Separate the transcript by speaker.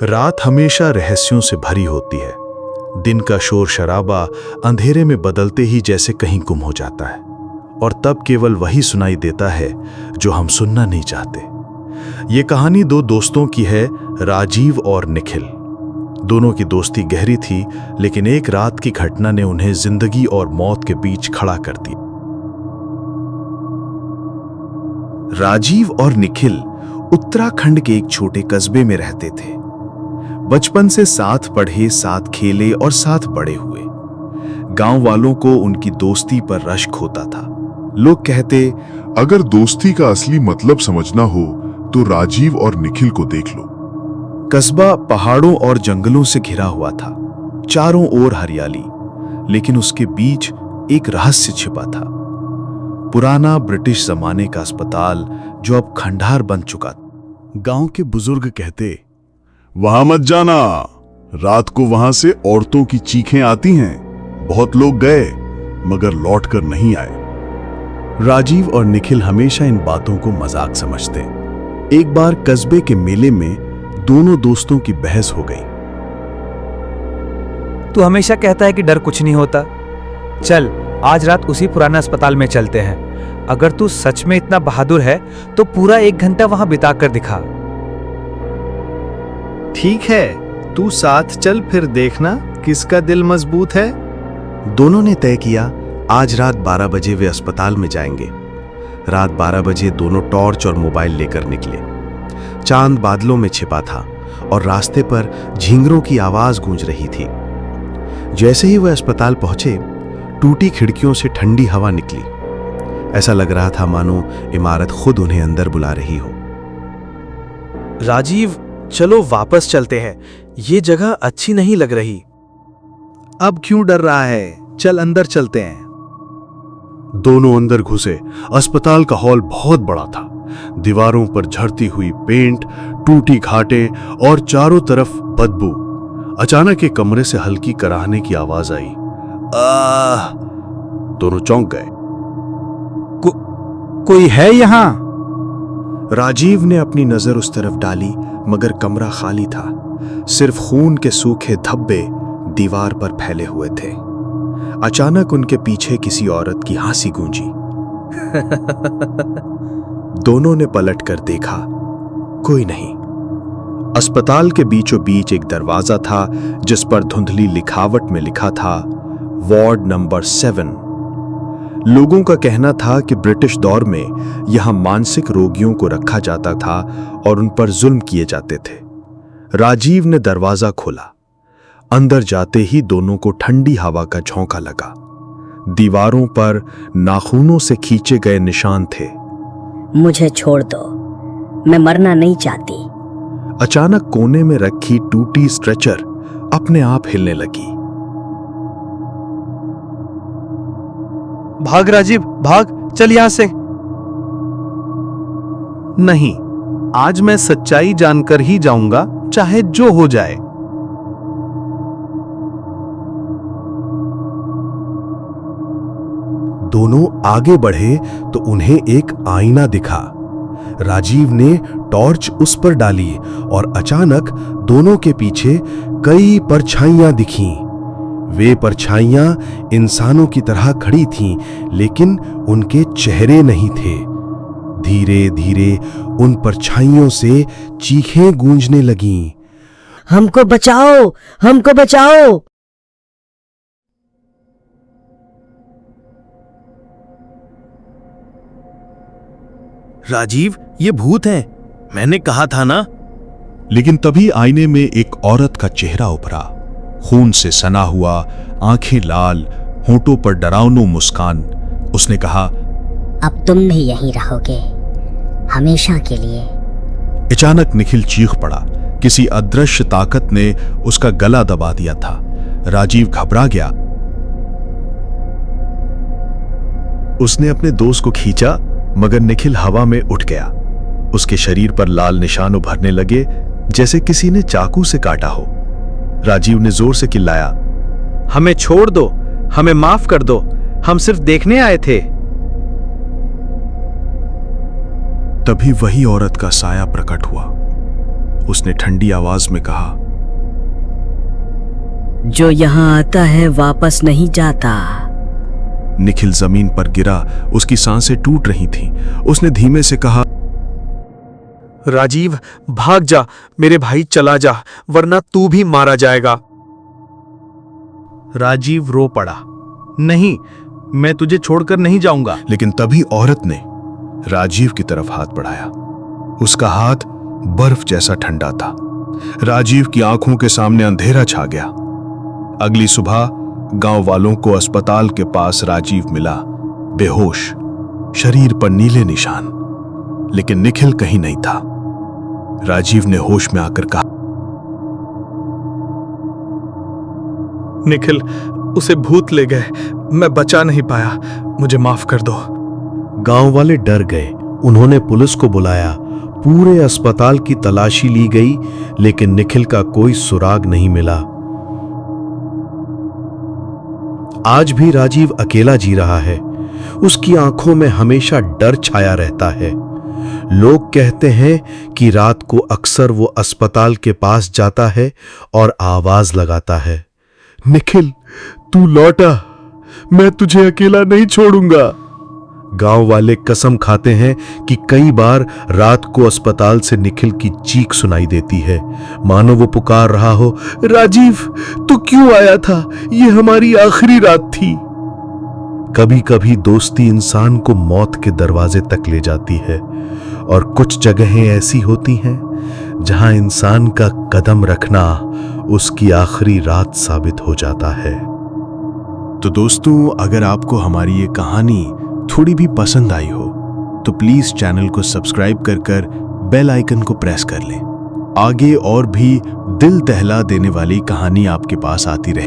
Speaker 1: रात हमेशा रहस्यों से भरी होती है। दिन का शोर शराबा अंधेरे में बदलते ही जैसे कहीं गुम हो जाता है, और तब केवल वही सुनाई देता है जो हम सुनना नहीं चाहते। ये कहानी दो दोस्तों की है, राजीव और निखिल। दोनों की दोस्ती गहरी थी, लेकिन एक रात की घटना ने उन्हें जिंदगी और मौत के बीच खड़ा कर दिया। राजीव और निखिल उत्तराखंड के एक छोटे कस्बे में रहते थे। बचपन से साथ पढ़े, साथ खेले और साथ बड़े हुए। गांव वालों को उनकी दोस्ती पर रश्क होता था। लोग कहते,
Speaker 2: अगर दोस्ती का असली मतलब समझना हो तो राजीव और निखिल को देख लो।
Speaker 1: कस्बा पहाड़ों और जंगलों से घिरा हुआ था, चारों ओर हरियाली, लेकिन उसके बीच एक रहस्य छिपा था। पुराना ब्रिटिश जमाने का अस्पताल जो अब खंडहर बन चुका था। गांव के बुजुर्ग कहते,
Speaker 2: वहां मत जाना, रात को वहां से औरतों की चीखें आती हैं। बहुत लोग गए मगर लौटकर नहीं आए।
Speaker 1: राजीव और निखिल हमेशा इन बातों को मजाक समझते। एक बार कस्बे के मेले में दोनों दोस्तों की बहस हो गई।
Speaker 3: तू हमेशा कहता है कि डर कुछ नहीं होता। चल, आज रात उसी पुराने अस्पताल में चलते हैं। अगर तू सच में इतना बहादुर है तो पूरा 1 घंटा वहां बिता कर दिखा।
Speaker 4: ठीक है, तू साथ चल, फिर देखना किसका दिल मजबूत है।
Speaker 1: दोनों ने तय किया, आज रात 12 बजे वे अस्पताल में जाएंगे। रात 12 बजे दोनों टॉर्च और मोबाइल लेकर निकले। चांद बादलों में छिपा था और रास्ते पर झींगरों की आवाज गूंज रही थी। जैसे ही वे अस्पताल पहुंचे, टूटी खिड़कियों से ठंडी हवा निकली। ऐसा लग रहा था मानो इमारत खुद उन्हें अंदर बुला रही हो।
Speaker 4: राजीव, चलो वापस चलते हैं, ये जगह अच्छी नहीं लग रही। अब क्यों डर रहा है, चल अंदर चलते हैं।
Speaker 1: दोनों अंदर घुसे। अस्पताल का हॉल बहुत बड़ा था। दीवारों पर झड़ती हुई पेंट, टूटी घाटें और चारों तरफ बदबू। अचानक एक कमरे से हल्की कराहने की आवाज आई। दोनों चौंक गए।
Speaker 4: कोई है यहां?
Speaker 1: राजीव ने अपनी नजर उस तरफ डाली, मगर कमरा खाली था। सिर्फ खून के सूखे धब्बे दीवार पर फैले हुए थे। अचानक उनके पीछे किसी औरत की हंसी गूंजी। दोनों ने पलटकर देखा, कोई नहीं। अस्पताल के बीचों बीच एक दरवाजा था जिस पर धुंधली लिखावट में लिखा था, वार्ड नंबर 7। लोगों का कहना था कि ब्रिटिश दौर में यहां मानसिक रोगियों को रखा जाता था और उन पर जुल्म किए जाते थे। राजीव ने दरवाजा खोला। अंदर जाते ही दोनों को ठंडी हवा का झोंका लगा। दीवारों पर नाखूनों से खींचे गए निशान थे।
Speaker 5: मुझे छोड़ दो, मैं मरना नहीं चाहती।
Speaker 1: अचानक कोने में रखी टूटी स्ट्रेचर अपने आप हिलने लगी।
Speaker 4: भाग राजीव, भाग, चल यहां से। नहीं, आज मैं सच्चाई जानकर ही जाऊंगा, चाहे जो हो जाए।
Speaker 1: दोनों आगे बढ़े तो उन्हें एक आईना दिखा। राजीव ने टॉर्च उस पर डाली और अचानक दोनों के पीछे कई परछाइयां दिखीं। वे परछाइयां इंसानों की तरह खड़ी थीं, लेकिन उनके चेहरे नहीं थे। धीरे धीरे उन परछाइयों से चीखें गूंजने लगीं।
Speaker 5: हमको बचाओ, हमको बचाओ।
Speaker 4: राजीव, ये भूत है, मैंने कहा था ना।
Speaker 1: लेकिन तभी आईने में एक औरत का चेहरा उभरा, खून से सना हुआ, आंखें लाल, होंठों पर डरावनी मुस्कान। उसने कहा,
Speaker 5: अब तुम भी यहीं रहोगे, हमेशा के लिए।
Speaker 1: अचानक निखिल चीख पड़ा। किसी अदृश्य ताकत ने उसका गला दबा दिया था। राजीव घबरा गया। उसने अपने दोस्त को खींचा, मगर निखिल हवा में उठ गया। उसके शरीर पर लाल निशान उभरने लगे, जैसे किसी ने चाकू से काटा हो। राजीव ने जोर से चिल्लाया,
Speaker 4: हमें छोड़ दो, हमें माफ कर दो, हम सिर्फ देखने आए थे।
Speaker 1: तभी वही औरत का साया प्रकट हुआ। उसने ठंडी आवाज में कहा,
Speaker 5: जो यहाँ आता है वापस नहीं जाता।
Speaker 1: निखिल जमीन पर गिरा, उसकी सांसें टूट रही थीं। उसने धीमे से कहा,
Speaker 4: राजीव भाग जा मेरे भाई, चला जा वरना तू भी मारा जाएगा। राजीव रो पड़ा, नहीं मैं तुझे छोड़कर नहीं जाऊंगा।
Speaker 1: लेकिन तभी औरत ने राजीव की तरफ हाथ बढ़ाया। उसका हाथ बर्फ जैसा ठंडा था। राजीव की आंखों के सामने अंधेरा छा गया। अगली सुबह गांव वालों को अस्पताल के पास राजीव मिला, बेहोश, शरीर पर नीले निशान। लेकिन निखिल कहीं नहीं था। राजीव ने होश में आकर कहा,
Speaker 4: निखिल उसे भूत ले गए, मैं बचा नहीं पाया, मुझे माफ कर दो।
Speaker 6: गांव वाले डर गए। उन्होंने पुलिस को बुलाया। पूरे अस्पताल की तलाशी ली गई, लेकिन निखिल का कोई सुराग नहीं मिला। आज भी राजीव अकेला जी रहा है। उसकी आंखों में हमेशा डर छाया रहता है। लोग कहते हैं कि रात को अक्सर वो अस्पताल के पास जाता है और आवाज लगाता है, निखिल तू लौटा, मैं तुझे अकेला नहीं छोड़ूंगा। गांव वाले कसम खाते हैं कि कई बार रात को अस्पताल से निखिल की चीख सुनाई देती है, मानो वो पुकार रहा हो, राजीव तू क्यों आया था, ये हमारी आखिरी रात थी। कभी कभी दोस्ती इंसान को मौत के दरवाजे तक ले जाती है, और कुछ जगहें ऐसी होती हैं जहां इंसान का कदम रखना उसकी आखिरी रात साबित हो जाता है।
Speaker 1: तो दोस्तों, अगर आपको हमारी ये कहानी थोड़ी भी पसंद आई हो तो प्लीज चैनल को सब्सक्राइब कर बेल आइकन को प्रेस कर लें। आगे और भी दिल दहला देने वाली कहानी आपके पास आती रहे।